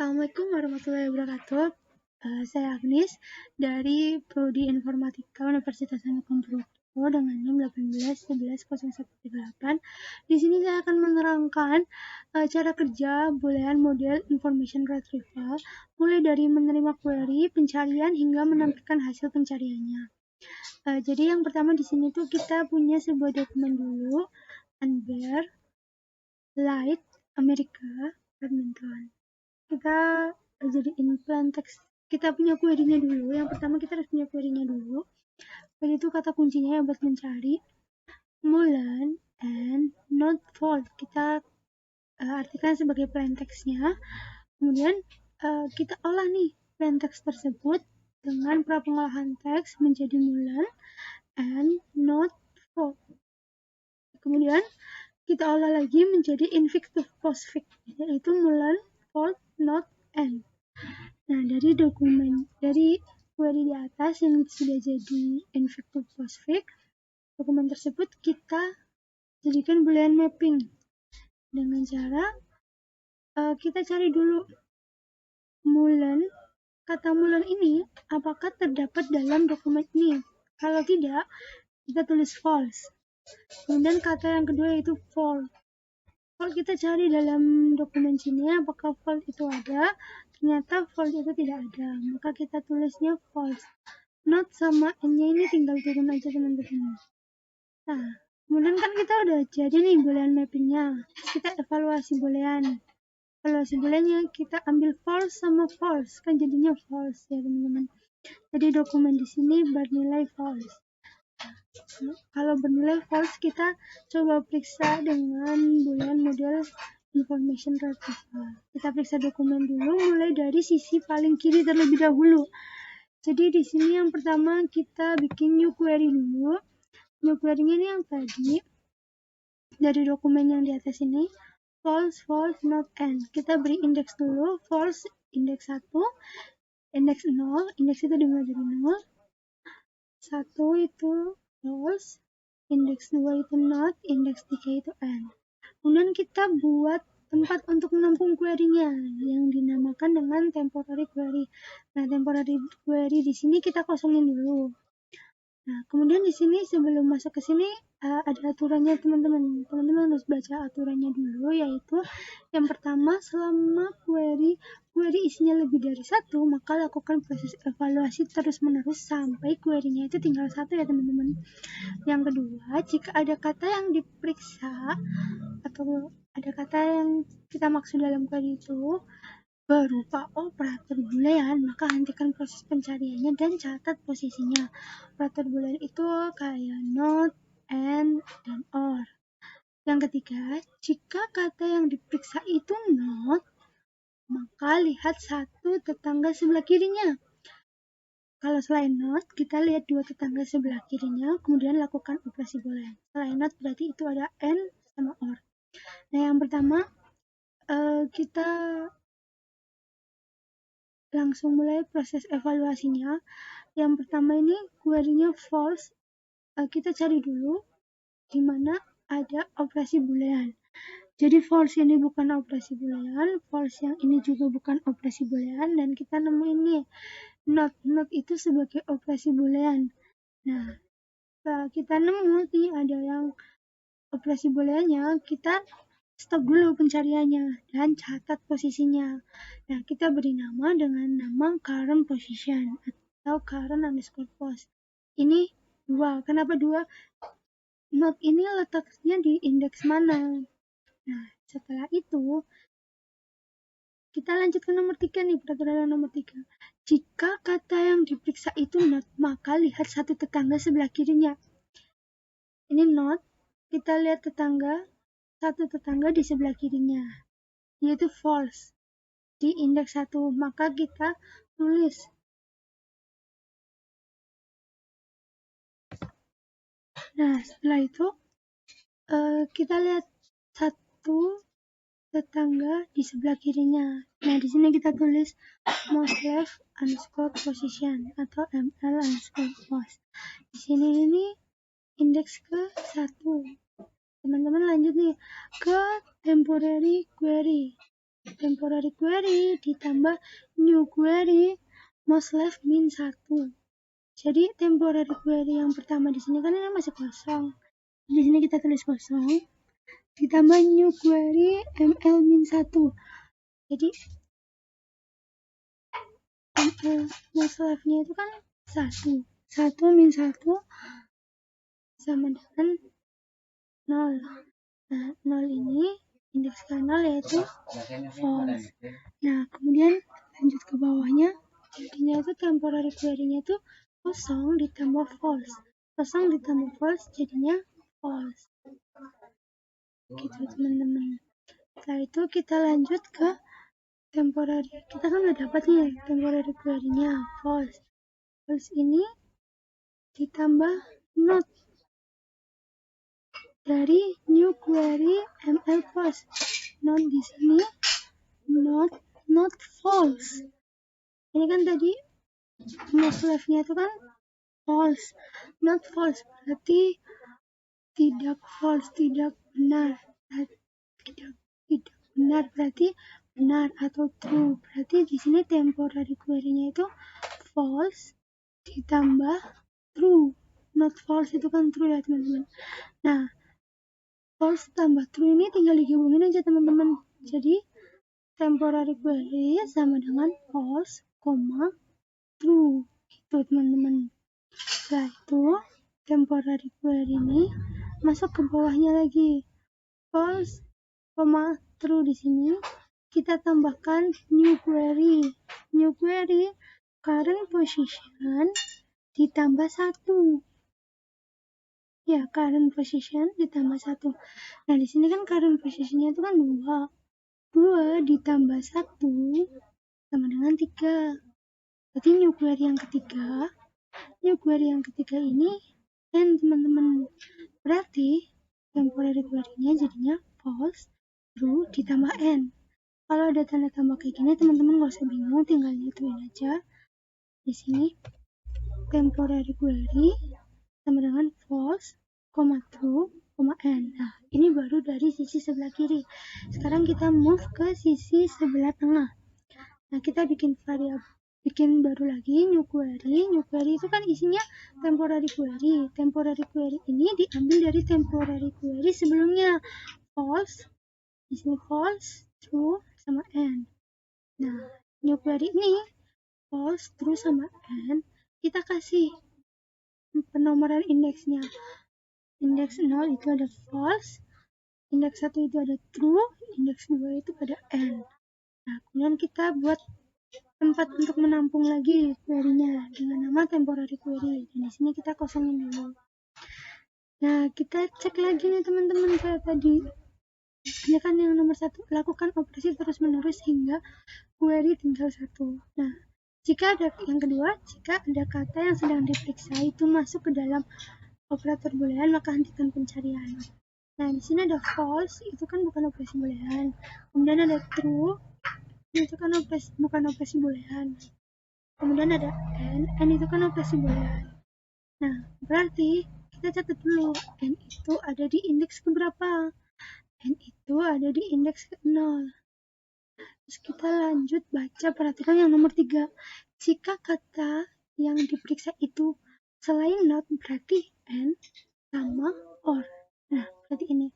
Assalamualaikum warahmatullahi wabarakatuh. Saya Agnes dari Prodi Informatika Universitas Handoko Purwokerto dengan NIM 18111018. Di sini saya akan menerangkan cara kerja boolean model information retrieval, mulai dari menerima query, pencarian hingga menampilkan hasil pencariannya. Jadi yang pertama di sini tuh kita punya sebuah dokumen dulu, Unbear, Light, Amerika, Badminton. Kita jadiin plain text, kita punya query-nya dulu. Yang pertama kita harus punya query-nya dulu. Query itu kata kuncinya yang buat mencari Mulan and not found, kita artikan sebagai plain text-nya. Kemudian kita olah nih plain text tersebut dengan pra-pengolahan teks menjadi Mulan and not found. Kemudian kita olah lagi menjadi infinitive postfix, yaitu Mulan, found, not, and. Nah, dari query di atas yang sudah jadi infinitive postfix, dokumen tersebut kita jadikan boolean mapping dengan cara kita cari dulu Mulan. Kata Mulan ini apakah terdapat dalam dokumen ini? Kalau tidak, kita tulis false. Kemudian kata yang kedua yaitu false. Kalau kita cari dalam dokumen sini apakah false itu ada, ternyata false itu tidak ada, maka kita tulisnya false. Not sama n-nya ini tinggal turun aja teman-teman. Nah, kemudian kan kita udah jadi nih boolean mappingnya, kita evaluasi boolean. Evaluasi booleannya kita ambil false sama false, kan jadinya false ya teman-teman. Jadi dokumen di sini bernilai false. Kalau bernilai false, kita coba periksa dengan boolean model information retrieval. Kita periksa dokumen dulu, mulai dari sisi paling kiri terlebih dahulu. Jadi di sini yang pertama kita bikin new query dulu. New query-nya ini yang tadi dari dokumen yang di atas ini, false, false, not, and. Kita beri indeks dulu, false indeks 1, indeks 0, indeks itu dimulai dari 0, 1 itu false, indeks 2 itu not, indeks 3 itu and. Kemudian kita buat tempat untuk menampung query-nya yang dinamakan dengan temporary query. Nah, temporary query di sini kita kosongin dulu. Nah, kemudian di sini sebelum masuk ke sini ada aturannya teman-teman. Teman-teman harus baca aturannya dulu, yaitu yang pertama, selama query isinya lebih dari 1, maka lakukan proses evaluasi terus-menerus sampai query-nya itu tinggal 1 ya teman-teman. Yang kedua, jika ada kata yang diperiksa atau ada kata yang kita maksud dalam query itu berupa operator boolean, maka hentikan proses pencariannya dan catat posisinya. Operator boolean itu kayak not, and, dan or. Yang ketiga, jika kata yang diperiksa itu not, maka lihat satu tetangga sebelah kirinya. Kalau selain not, kita lihat dua tetangga sebelah kirinya, kemudian lakukan operasi boolean. Selain not berarti itu ada and sama or. Nah, yang pertama, kita langsung mulai proses evaluasinya. Yang pertama ini query-nya false. Kita cari dulu di mana ada operasi boolean. Jadi false ini bukan operasi boolean, false yang ini juga bukan operasi boolean, dan kita nemu ini not itu sebagai operasi boolean. Nah, setelah kita nemu nih ada yang operasi booleannya, kita stop dulu pencariannya dan catat posisinya. Nah, kita beri nama dengan nama current position atau current underscore post. Ini 2. Kenapa 2? Not ini letaknya di indeks mana? Nah, setelah itu kita lanjut ke nomor 3 nih, peraturan nomor 3. Jika kata yang diperiksa itu not, maka lihat satu tetangga sebelah kirinya. Ini not, kita lihat satu tetangga di sebelah kirinya, yaitu false di indeks 1, maka kita tulis nah setelah itu kita lihat satu tetangga di sebelah kirinya. Nah, di sini kita tulis most left underscore position atau ml underscore post. Di sini ini indeks ke 1. Teman-teman lanjut nih ke temporary query. temporary query ditambah new query most left min 1. Jadi temporary query yang pertama di sini kan ini masih kosong. Di sini kita tulis kosong ditambah new query ml min 1. Jadi ml most left-nya itu kan 1. 1 min 1 sama dengan 0. Nah, 0 ini indeks ke 0 yaitu false. Nah, kemudian lanjut ke bawahnya, jadinya itu temporary query-nya itu kosong ditambah false. Kosong ditambah false jadinya false. Gitu teman-teman. Setelah itu kita lanjut ke temporary. Kita kan udah dapat nih temporary query-nya false. False ini ditambah not dari new query ml post. Not di sini not false. Ini kan tadi most left-nya itu kan false. Not false berarti tidak false, tidak benar. Tidak benar berarti benar atau true. Berarti di sini temporary query-nya itu false ditambah true. Not false itu kan true ya teman-teman. Nah, false tambah true ini tinggal digabungin aja teman-teman. Jadi temporary query sama dengan false, true. Gitu teman-teman. Setelah itu temporary query ini masuk ke bawahnya lagi. False, true di sini kita tambahkan new query. New query current position ditambah 1. Ya, current position ditambah 1. Nah, di sini kan current position-nya itu kan 2. 2 ditambah 1 sama dengan 3. Berarti new query yang ketiga. New query yang ketiga ini n teman-teman. Berarti temporary query-nya jadinya false, true ditambah n. Kalau ada tanda tambah kayak gini teman-teman gak usah bingung, tinggal nyatuin aja. Di sini temporary query sama dengan false, true, n. Nah, ini baru dari sisi sebelah kiri. Sekarang kita move ke sisi sebelah tengah. Nah, kita bikin baru lagi new query. New query itu kan isinya temporary query. Temporary query ini diambil dari temporary query sebelumnya. False, di sini false, true, sama n. Nah, new query ini false, true, sama n. Kita kasih penomoran indeksnya. Indeks 0 itu ada false, indeks 1 itu ada true, indeks 2 itu ada n. Nah, kemudian kita buat tempat untuk menampung lagi query-nya dengan nama temporary query. Dan di sini kita kosongin dulu. Nah, kita cek lagi nih teman-teman kayak tadi. Ini kan yang nomor 1, lakukan operasi terus-menerus hingga query tinggal 1. Nah, jika ada yang kedua, jika ada kata yang sedang diperiksa itu masuk ke dalam operator boolean, maka hentikan pencarian. Nah, di sini ada false, itu kan bukan operasi boolean. Kemudian ada true, itu kan bukan operasi boolean. Kemudian ada n itu kan operasi boolean. Nah, berarti kita catat dulu, n itu ada di indeks keberapa? N itu ada di indeks ke-0. Terus kita lanjut baca, perhatikan yang nomor 3. Jika kata yang diperiksa itu selain not, berarti n sama or. Nah, berarti ini.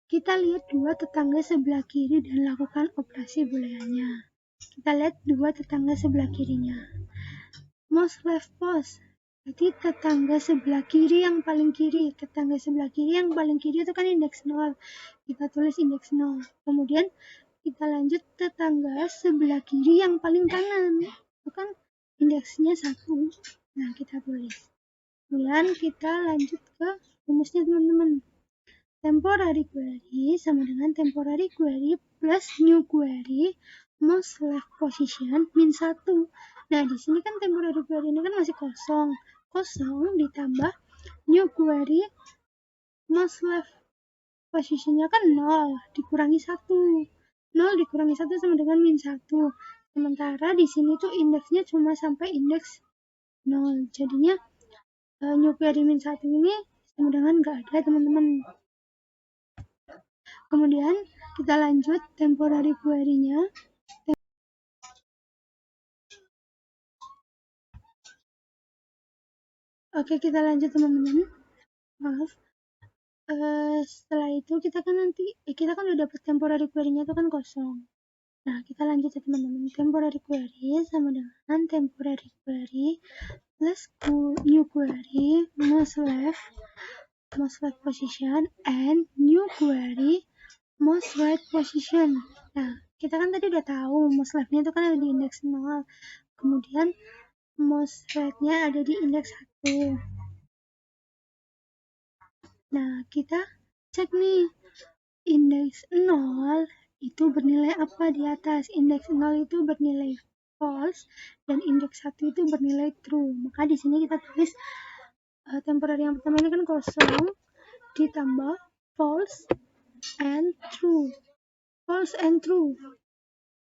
Kita lihat dua tetangga sebelah kiri dan lakukan operasi booleannya. Kita lihat dua tetangga sebelah kirinya. Most left post. Berarti tetangga sebelah kiri yang paling kiri. Tetangga sebelah kiri yang paling kiri itu kan indeks 0. Kita tulis indeks 0. Kemudian kita lanjut tetangga sebelah kiri yang paling kanan. Itu kan indeksnya 1. Nah, kita tulis. Kemudian kita lanjut ke rumusnya teman-teman. Temporary query sama dengan temporary query plus new query most left position min 1. Nah, di sini kan temporary query ini kan masih kosong. Kosong ditambah new query most left positionnya kan 0 dikurangi 1. 0 dikurangi 1 sama dengan min 1. Sementara di sini tuh indeksnya cuma sampai indeks 0. Jadinya new query min 1 ini sama dengan nggak ada teman-teman. Kemudian kita lanjut temporary query-nya. Oke, kita lanjut teman-teman. Maaf. Setelah itu kita kan udah dapet temporary query-nya itu kan kosong. Nah, kita lanjut ya teman-teman. Temporary query sama dengan temporary query plus new query most left position and new query most right position. Nah, kita kan tadi udah tahu most left-nya itu kan ada di indeks 0. Kemudian most right-nya ada di indeks 1. Nah, kita cek nih indeks 0 itu bernilai apa di atas. Indeks 0 itu bernilai false dan indeks 1 itu bernilai true. Maka di sini kita tulis temporary yang pertama ini kan kosong ditambah false and true. False and true.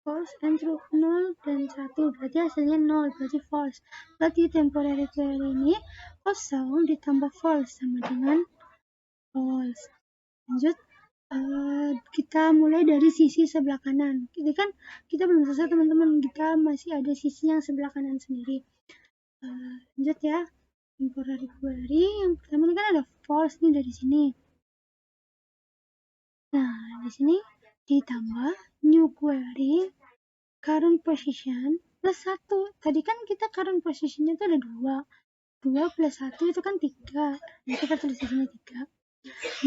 False and true 0 dan 1 berarti hasilnya 0 berarti false. Berarti temporary query ini kosong ditambah false sama dengan false. Lanjut, kita mulai dari sisi sebelah kanan. Jadi kan kita belum selesai teman-teman, kita masih ada sisi yang sebelah kanan sendiri. Lanjut ya, temporary query yang pertama ini kan ada false nih dari sini. Nah, di sini ditambah new query current position plus 1. Tadi kan kita current positionnya itu ada 2. 2 plus 1 itu kan 3. Nah, kita tulis di sini 3.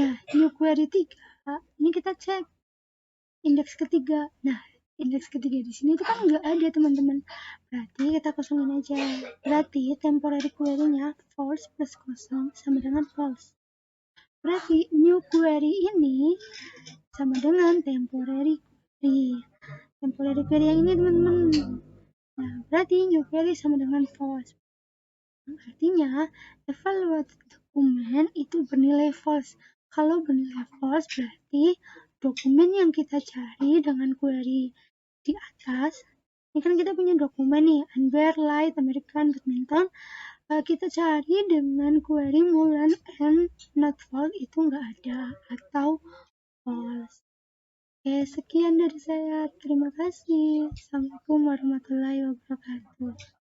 Nah, new query 3, ini kita cek indeks ketiga. Nah, indeks ketiga di sini itu kan nggak ada teman-teman. Berarti kita kosongin aja. Berarti temporary query-nya false plus kosong sama dengan false. Berarti new query ini sama dengan temporary query. Temporary query yang ini teman-teman. Nah, berarti new query sama dengan false. Artinya, evaluated dokumen itu bernilai false. Kalau bernilai false berarti dokumen yang kita cari dengan query di atas, ini kan kita punya dokumen nih, Unbear, Light, American Badminton, kita cari dengan query Mulan and not false itu nggak ada atau false. Oke, sekian dari saya. Terima kasih. Assalamualaikum warahmatullahi wabarakatuh.